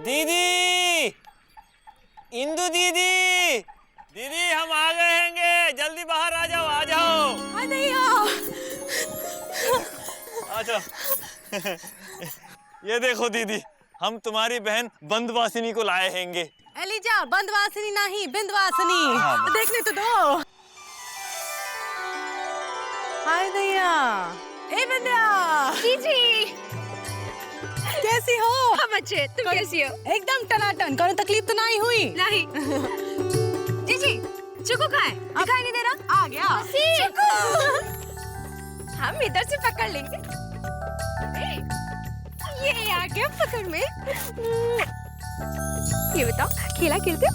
दीदी, इंदु दीदी, दीदी हम आ गए हैंगे, जल्दी बाहर आ जाओ, आ जाओ। आ जाओ। ये देखो दीदी, हम तुम्हारी बहन बंदवासिनी को लाए हैंगे। एलिजा, बंदवासिनी नहीं, बिंदवासिनी। देखने तो दो। हाय दैया। ए बिंदिया। जीजी, कैसी हो? हम अच्छे, तुम कैसी हो? एकदम टनाटन, कोई तकलीफ तो नहीं हुई? नहीं। जीजी, चुकू कहाँ है? दिखाई नहीं दे रहा? आ गया। चुकू। हम इधर से पकड़ लेंगे। ये आ गया पकड़ में। ये बताओ, खेला खेलते हो?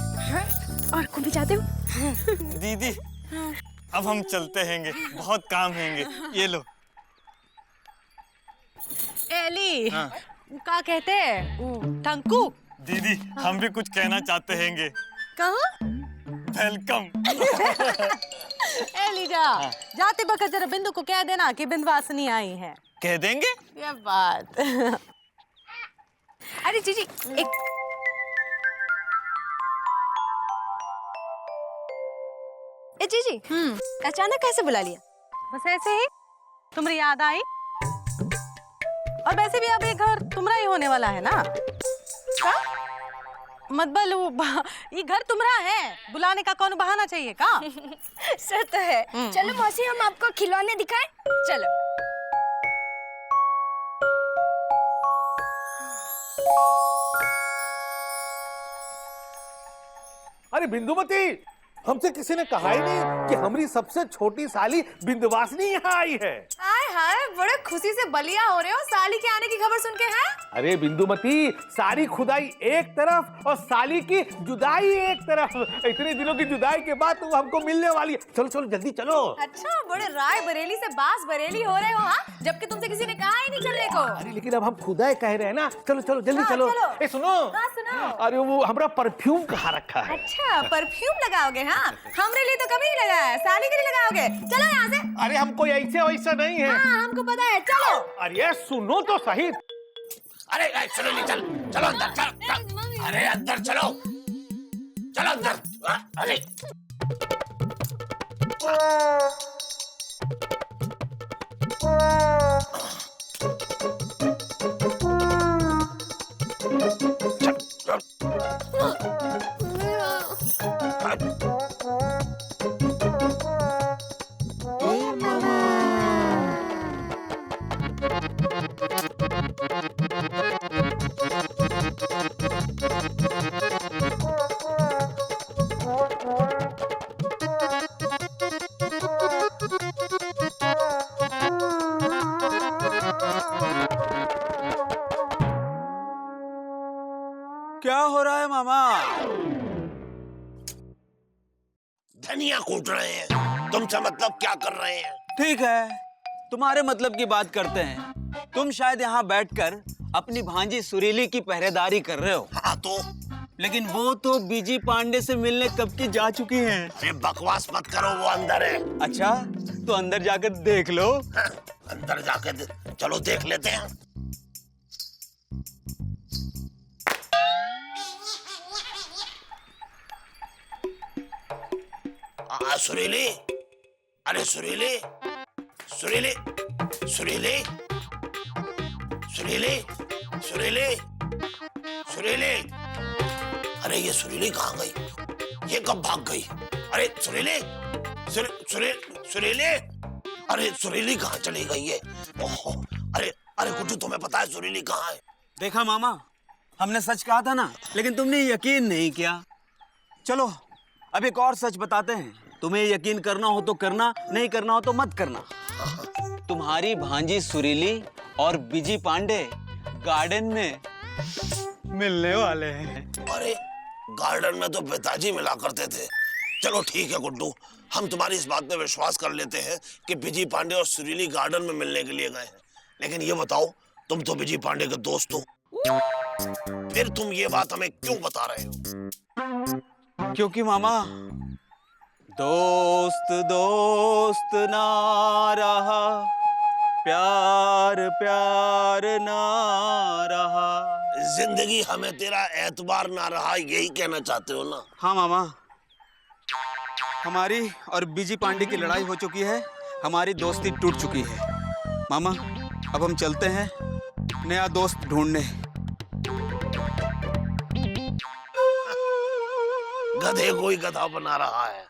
और कभी जाते हो? दीदी, अब हम चलते हैंगे, बहुत काम हैंगे। ये लो। एली, क्या कहते हैं? टंकू। दीदी, हम भी कुछ कहना चाहते हैंगे। कहाँ? वेलकम। एलिजा, जाते वक्त जरा बिंदु को कह देना कि बिंदवासिनी आई है। कह देंगे? ये बात। अरे जीजी, एक जीजी, अचानक कैसे बुला लिया? बस ऐसे ही तुम्हारी याद आई। और वैसे भी अब ये घर तुम्हारा ही होने वाला है ना? क्या? मतलब ये घर तुम्हारा है, बुलाने का कौन बहाना चाहिए का? सर तो है। चलो मौसी, हम आपको खिलौने दिखाएं। चलो। अरे बिंदुमती, हमसे किसी ने कहा ही नहीं कि हमारी सबसे छोटी साली बिंदवासिनी यहाँ आई है। हाय हाय, बड़े खुशी से बलिया हो रहे हो साली के आने की खबर सुन के। हैं? अरे बिंदुमती, सारी खुदाई एक तरफ और साली की जुदाई एक तरफ। इतने दिनों की जुदाई के बाद तुम हमको मिलने वाली है। चलो चलो जल्दी चलो। अच्छा, बड़े राय बरेली से बास बरेली हो रहे हो, हाँ? जबकि तुमसे किसी ने कहा ही नहीं चलने को। अरे लेकिन अब हम खुदा कह रहे हैं ना। चलो चलो जल्दी चलो। ए सुनो। हाँ सुनो। अरे वो हमारा परफ्यूम कहाँ रखा है? अच्छा, परफ्यूम लगाओगे? हाँ, हमरे लिए तो कभी नहीं लगाया, साली के लिए लगाओगे। चलो यहाँ से। अरे हमको ऐसे वैसा नहीं है। हाँ, हमको पता है, चलो। अरे सुनो तो सही। अरे चलो नहीं, चल चलो अंदर, चल। अरे अंदर चलो, चलो अंदर। अरे क्या हो रहा है मामा? धनिया कूट रहे हैं। तुमसे मतलब क्या कर रहे हैं? ठीक है, तुम्हारे मतलब की बात करते हैं। तुम शायद यहाँ बैठकर अपनी भांजी सुरीली की पहरेदारी कर रहे हो। हाँ तो? लेकिन वो तो बीजी पांडे से मिलने कब की जा चुकी हैं। अरे बकवास मत करो, वो अंदर है। अच्छा, तो अंदर जाकर देख लो। हाँ, अंदर जाकर चलो देख लेते हैं। सुरीली, अरे सुरीली, सुरीली, सुरीली, सुरीली, सुरीली, सुरीली। अरे ये सुरीली कहाँ गई? ये कब भाग गई? अरे सुरीली, सुरीली, अरे सुरीली कहाँ चली गई है? ओहो, अरे अरे गुड्डू, तुम्हें पता है सुरीली कहाँ है? देखा मामा, हमने सच कहा था ना, लेकिन तुमने यकीन नहीं किया। चलो अब एक और सच बताते हैं। तुम्हें यकीन करना हो तो करना, नहीं करना हो तो मत करना। तुम्हारी भांजी सुरीली और बीजी पांडे गार्डन में मिलने वाले हैं। अरे गार्डन में तो पिताजी मिला करते थे। चलो ठीक है गुड्डू, हम तुम्हारी इस बात में विश्वास कर लेते हैं कि बिजी पांडे और सुरीली गार्डन में मिलने के लिए गए हैं। लेकिन ये बताओ, तुम तो बिजी पांडे के दोस्त हो, फिर तुम ये बात हमें क्यों बता रहे हो? क्योंकि मामा, दोस्त दोस्त ना रहा, प्यार प्यार ना रहा। जिंदगी हमें तेरा एतबार ना रहा, यही कहना चाहते हो ना? हाँ मामा, हमारी और बीजी पांडे की लड़ाई हो चुकी है, हमारी दोस्ती टूट चुकी है। मामा अब हम चलते हैं नया दोस्त ढूंढने। गधे को ही गधा बना रहा है।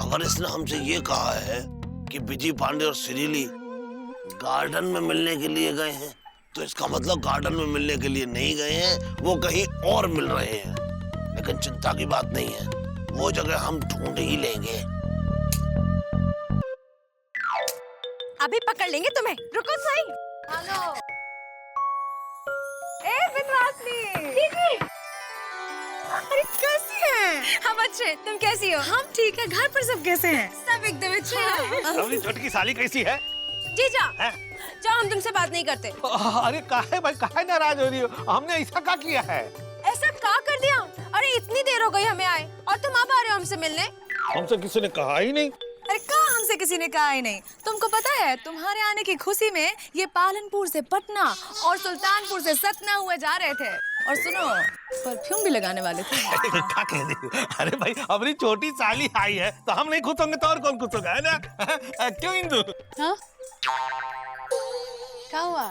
अगर इसने हमसे ये कहा है कि बिजी पांडे और श्रीली गार्डन में मिलने के लिए गए हैं, तो इसका मतलब गार्डन में मिलने के लिए नहीं गए हैं, वो कहीं और मिल रहे हैं। लेकिन चिंता की बात नहीं है, वो जगह हम ढूंढ ही लेंगे। अभी पकड़ लेंगे तुम्हें, रुको सही। हेलो, ए विंध्यवासिनी दीदी, अरे कैसी है? हम अच्छे, तुम कैसी हो? हम ठीक है। घर पर सब कैसे हैं? सब एकदम अच्छे हैं। अपनी छोटी साली कैसी है? जीजा, हैं? जाओ, हम तुमसे बात नहीं करते। अरे काहे भाई, काहे नाराज हो रही हो? हमने ऐसा क्या किया है? ऐसा क्या कर दिया? अरे इतनी देर हो गई हमें आए और तुम अब आ रहे हो हमसे मिलने? हमसे किसी ने कहा ही नहीं। अरे कहाँ हमसे किसी ने कहा ही नहीं। तुमको पता है, तुम्हारे आने की खुशी में ये पालनपुर से पटना और सुल्तानपुर से सतना हुए जा रहे थे। और सुनो, परफ्यूम भी लगाने वाले थे। क्या कह रही हो? अरे भाई, अपनी छोटी साली आई है तो हम नहीं खुश होंगे तो और कौन खुश होगा, है ना? क्यों इंदु? हाँ? क्या हुआ?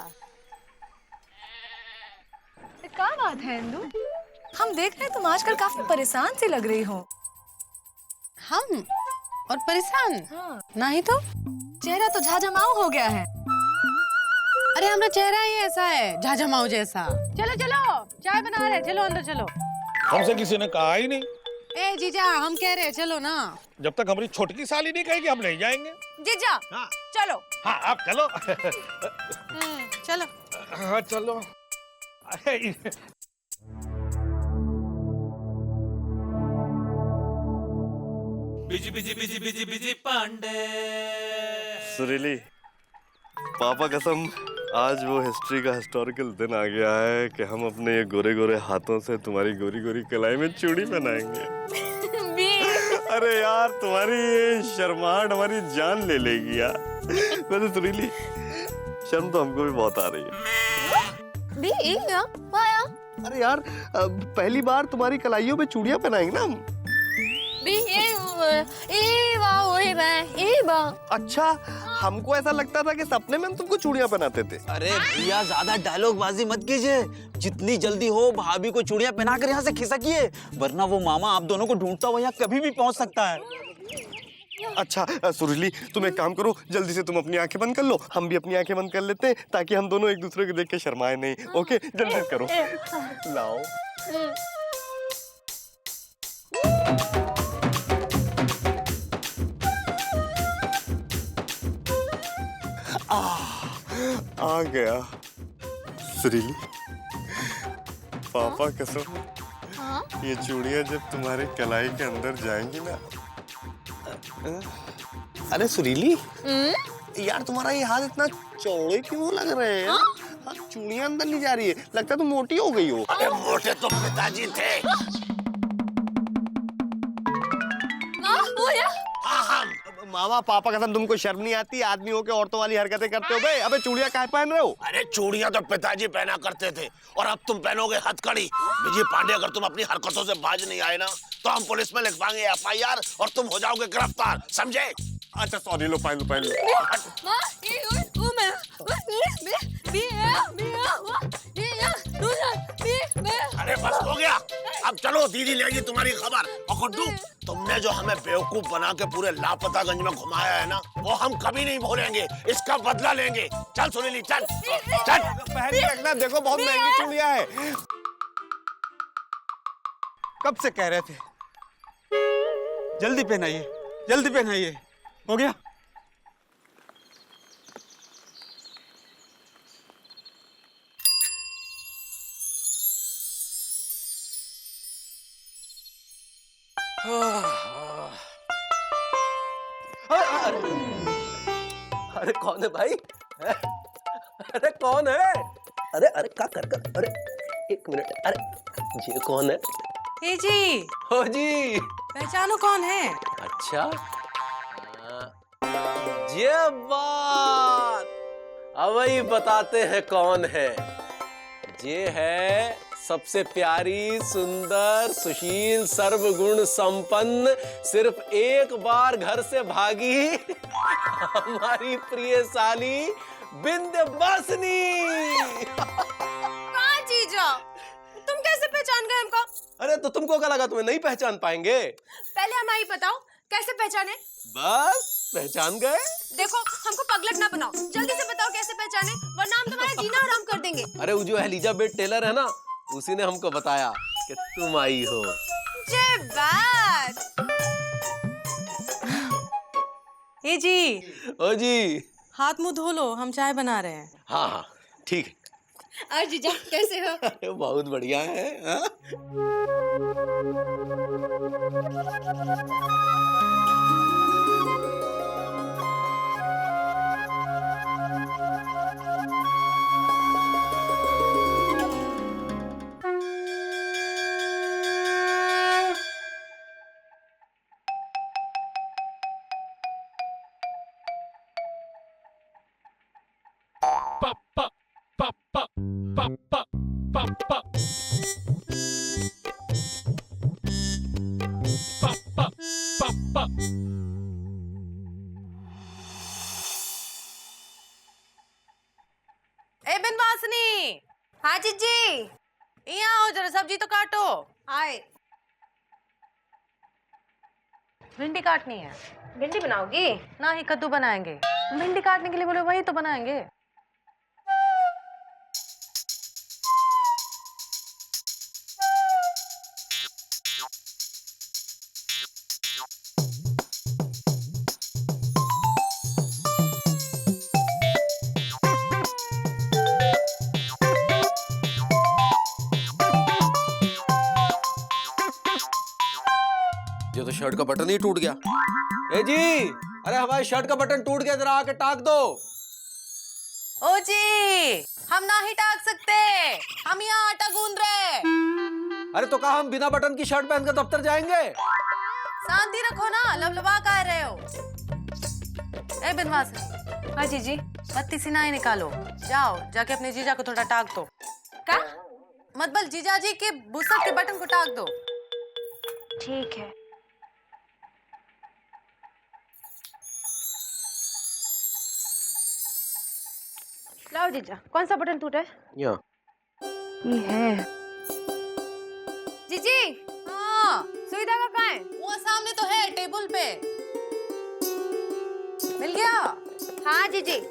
क्या बात है इंदु? हम देख रहे हैं तुम आजकल काफी परेशान सी लग रही हो। हम और परेशान? हाँ। नहीं तो चेहरा तो झाझमाऊ हो गया है। अरे हमारा चेहरा ही ऐसा है, झाझमाऊ जैसा। चलो चलो, चाय बना रहे, चलो अंदर चलो। हमसे किसी ने कहा ही नहीं। ए जीजा, हम कह रहे चलो ना। जब तक हमारी छोटी साली नहीं कहेगी हम नहीं जाएंगे। जीजा, हाँ चलो। हाँ, आप चलो। चलो। हाँ चलो। अरे बिजी पांडे। सुरीली, पापा कसम, आज वो हिस्ट्री का हिस्टोरिकल दिन आ गया है कि हम अपने ये गोरे गोरे हाथों से तुम्हारी गोरी गोरी कलाई में चूड़ी पहनाएंगे। अरे यार, तुम्हारी ये शर्माहट हमारी जान ले लेगी यार। वैसे सुरीली, शर्म तो हमको भी बहुत आ रही है। अरे यार, पहली बार तुम्हारी कलाइयों पे चूड़ियां पहनाएंगे ना हम। अच्छा, हमको ऐसा लगता था कि सपने में हम तुमको चूड़ियां पहनाते थे। अरे भैया, ज्यादा डायलॉग बाजी मत कीजिए। जितनी जल्दी हो भाभी को चूड़ियां पहनाकर यहाँ से खिसकिए, वरना वो मामा आप दोनों को ढूंढता हुआ यहाँ कभी भी पहुँच सकता है। अच्छा सुरीली, तुम एक काम करो, जल्दी से तुम अपनी आंखें बंद कर लो, हम भी अपनी आंखें बंद कर लेते हैं, ताकि हम दोनों एक दूसरे को देख के शर्माए नहीं। ओके, जल्दी करो। लाओ। आ गया। सुरीली, पापा कसम, ये चूड़ियां जब तुम्हारे कलाई के अंदर जाएंगी ना। अरे सुरीली, यार तुम्हारा ये हाथ इतना चौड़े क्यों लग रहे हैं? चूड़ियां अंदर नहीं जा रही है, लगता है तुम मोटी हो गई हो। अरे मोटे तो पिताजी थे। मामा, पापा कसम, तुमको शर्म नहीं आती? आदमी हो के औरतों वाली हरकतें करते हो बे। अबे चूड़ियां काहे पहन रहे हो? अरे चूड़ियां तो पिताजी पहना करते थे, और अब तुम पहनोगे हथकड़ी। विजय पांडे, अगर तुम अपनी हरकतों से बाज नहीं आए ना, तो हम पुलिस में लिखवाएंगे FIR और तुम हो जाओगे गिरफ्तार, समझे? अच्छा सॉरी, लो पहन लो, पहन लो। अरे बस हो गया, अब चलो, दीदी लेगी तुम्हारी खबर। और गुड्डू, तुमने जो हमें बेवकूफ बना के पूरे लापतागंज में घुमाया है ना, वो हम कभी नहीं भूलेंगे, इसका बदला लेंगे। चल सुनीली, चल चल। पहन के रखना, देखो बहुत महंगी चूड़ियां है। कब से कह रहे थे, जल्दी पहनाइए, जल्दी पहनाइए। हो गया? अरे कौन है भाई? अरे कौन है? अरे अरे क्या कर कर? अरे एक मिनट, अरे ये कौन है? ए जी, हो जी। पहचानो कौन है? अच्छा, ये बात अब ही बताते हैं कौन है। ये है सबसे प्यारी, सुंदर, सुशील, सर्वगुण संपन्न, सिर्फ एक बार घर से भागी हमारी प्रिय साली विंध्यवासिनी। कहाँ जीजा? तुम कैसे पहचान गए हमको? अरे तो तुमको क्या लगा तुम्हें नहीं पहचान पाएंगे? पहले हमें ही बताओ कैसे पहचाने? बस पहचान गए। देखो हमको पगलट ना बनाओ, जल्दी से बताओ कैसे पहचाने, वरना हम तुम्हारा जीना हराम कर देंगे। अरे वो जो एलिजाबेथ टेलर है ना, उसी ने हमको बताया कि तुम आई हो। जय बात। ए जी, ओ जी। हाथ मुंह धो लो, हम चाय बना रहे हैं। हाँ हाँ ठीक है। और जीजा कैसे हो? अरे बहुत बढ़िया है। हाँ? ए बिनवासनी, हाँ जीजी। यहाँ आओ जरा, सब्जी तो काटो। आए। भिंडी काटनी है। भिंडी बनाओगी? ना ही कद्दू बनाएंगे। भिंडी काटने के लिए बोले, वही तो बनाएंगे। ये तो शर्ट का बटन ही टूट गया। ए जी, अरे हमारी शर्ट का बटन टूट गया, जरा आके टाक दो। ओ जी, हम ना ही टाक सकते, हम यहाँ आटा गूंद रहे। अरे तो कहा हम बिना बटन की शर्ट पहनकर दफ्तर जाएंगे। शांति रखो ना, लबलबा कह रहे हो। ए बिनवासनी। हाँ जीजी। बत्ती सिनाई निकालो, जाओ जाके अपने जीजा को थोड़ा टाक दो। क्या? मतलब जीजा जी के बुसट के बटन को टाक दो। ठीक है। लाओ जीजा, कौन सा बटन टूटा है? यहाँ। ये है। जीजी, हाँ, सुई धागा कहाँ है? वो सामने तो है, टेबल पे। मिल गया? हाँ जीजी।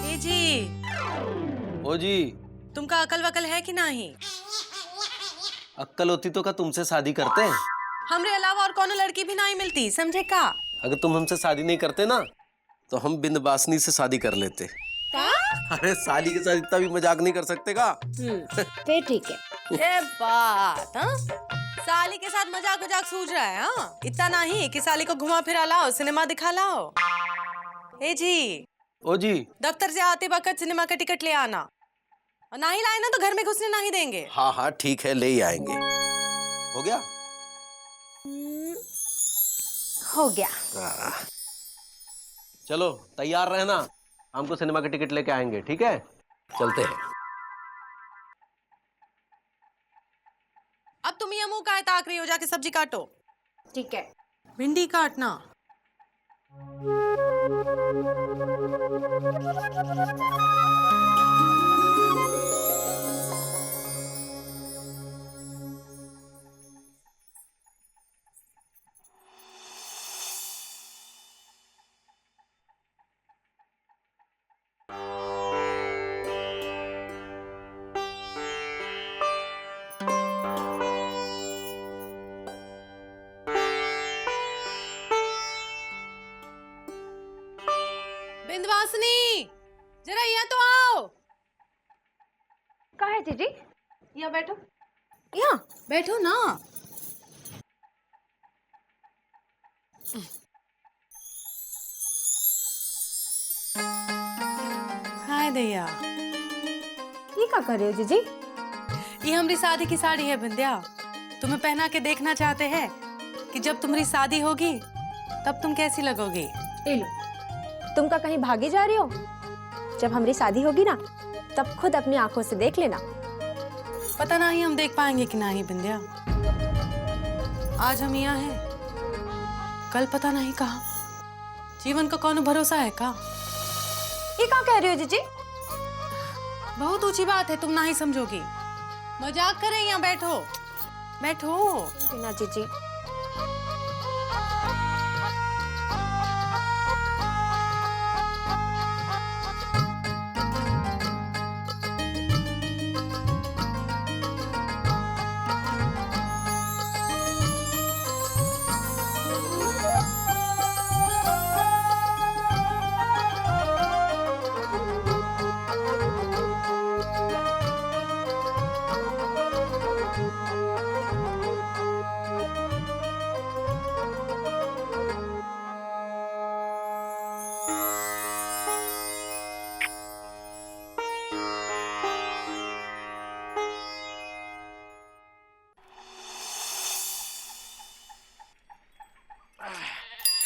ए जी, ओ जी, तुमका अकल वकल है कि नहीं? अक्कल होती तो का तुमसे शादी करते हैं? हमरे अलावा और कोनो लड़की भी नहीं मिलती, समझे का? अगर तुम हमसे शादी नहीं करते ना, तो हम बिंदवासिनी से शादी कर लेते। अरे साली के साथ इतना भी मजाक नहीं कर सकते का? फिर ठीक है। ये बात, हाँ? साली के साथ मजाक मजाक सूझ रहा है, हाँ? इतना नहीं कि साली को घुमा फिरा लाओ, सिनेमा दिखा लाओ। ए जी, ओ जी। दफ्तर से आते वक्त सिनेमा का टिकट ले आना, और ना ही लाए ना तो घर में घुसने नहीं देंगे। हाँ हाँ ठीक है, ले ही आएंगे। हो गया? हो गया। चलो तैयार रहना, हमको सिनेमा के टिकट लेके आएंगे, ठीक है? चलते हैं। अब तुम ये मुंह काहे ताक रही हो, जाके सब्जी काटो। ठीक है। भिंडी काटना। बिंदवासिनी, जरा यहाँ तो आओ। कहाँ है जीजी? यहाँ बैठो। यहाँ बैठो ना। हाय दैया, ये क्या कर रहे हो जीजी? ये हमारी शादी की साड़ी है बिंदिया। तुम्हें पहना के देखना चाहते हैं कि जब तुम्हारी शादी होगी तब तुम कैसी लगोगी। ले लो, तुम का कहीं भागे जा रही हो? जब हमारी शादी होगी ना तब खुद अपनी आंखों से देख लेना। पता नहीं हम देख पाएंगे कि नहीं बिंदिया। आज हम यहाँ हैं, कल पता नहीं कहाँ। जीवन का कौन भरोसा है का? ये क्या कह रही हो जीजी? बहुत ऊंची बात है, तुम नहीं समझोगी। मजाक कर रही हैं, बैठो बैठो। ना जीजी,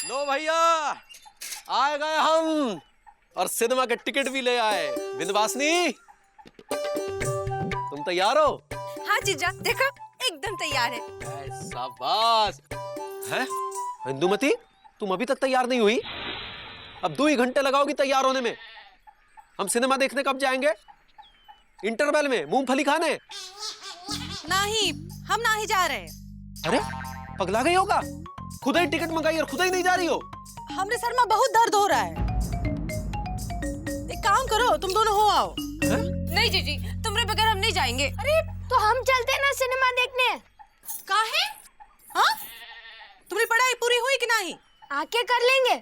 लो भैया, आ गए हम और सिनेमा के टिकट भी ले आए। बिंदवासनी, तुम तैयार हो? हाँ जीजा, देखो एकदम तैयार है। शाबाश। हैं? इंदुमती, तुम अभी तक तैयार नहीं हुई? अब 2 ही घंटे लगाओगी तैयार होने में। हम सिनेमा देखने कब जाएंगे? इंटरवल में मूंगफली खाने? नहीं, हम नहीं जा रहे। अरे पगला गई होगा, खुद ही टिकट मंगाई और खुद ही नहीं जा रही हो। हमरे सर में बहुत दर्द हो रहा है। एक काम करो, तुम दोनों हो आओ। नहीं जीजी, तुम्हारे बगैर हम नहीं जाएंगे। अरे तो हम चलते हैं ना सिनेमा देखने। काहे? हाँ? तुम्हारी पढ़ाई पूरी हुई कि नहीं? आके कर लेंगे।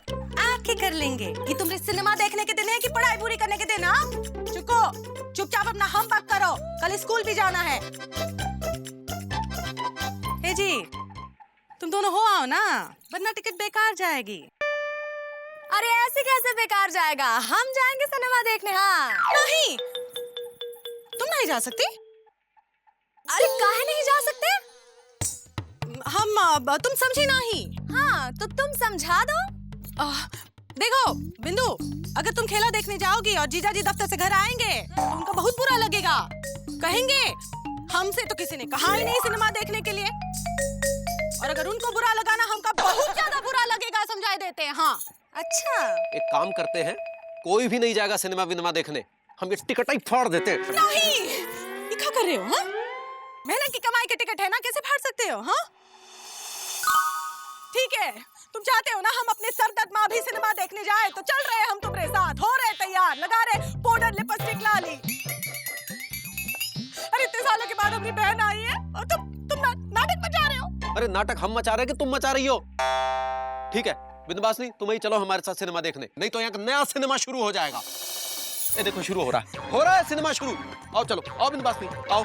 आके कर लेंगे। ये तुम्हारे सिनेमा देखने के दिन है कि पढ़ाई पूरी करने के दिन? हाँ? चुपचाप अपना होमवर्क करो, कल स्कूल भी जाना है। ए जी, तुम दोनों हो आओ ना, वरना टिकट बेकार जाएगी। अरे ऐसे कैसे बेकार जाएगा? हम जाएंगे सिनेमा देखने। हाँ नहीं, तुम नहीं जा सकती। अरे काहे नहीं जा सकते? तुम समझी नहीं। हाँ तो तुम समझा दो। देखो बिंदु, अगर तुम खेला देखने जाओगी और जीजा जी दफ्तर से घर आएंगे तो उनको बहुत बुरा लगेगा। कहेंगे हमसे तो किसी ने कहा ही नहीं सिनेमा देखने के लिए, और अगर उनको बुरा लगा ना, हमका बहुत ज्यादा बुरा लगेगा, समझाई देते हैं। हाँ अच्छा, एक काम करते हैं, कोई भी नहीं जाएगा सिनेमा विनेमा देखने, हम ये टिकट ही फाड़ देते हैं। नहीं, ये क्या कर रहे हो? हाँ, मेहनत की कमाई के टिकट है ना, कैसे फाड़ सकते हो? हाँ ठीक है, तुम चाहते हो ना हम अपने सरदर्द माँ भी सिनेमा देखने जाए, तो चल रहे हम तुम्हारे साथ। हो रहे तैयार, लगा रहे पाउडर लिपस्टिक लाली। अरे इतने सालों के बाद अपनी बहन आई है और तुम नाटक मचा रहे हो। अरे नाटक हम मचा रहे हैं कि तुम मचा रही हो? ठीक है बिंदवासनी, तुम ही चलो हमारे साथ सिनेमा देखने, नहीं तो यहाँ का नया सिनेमा शुरू हो जाएगा। ये देखो शुरू हो रहा है सिनेमा शुरू। आओ चलो, आओ बिंदवासनी, आओ।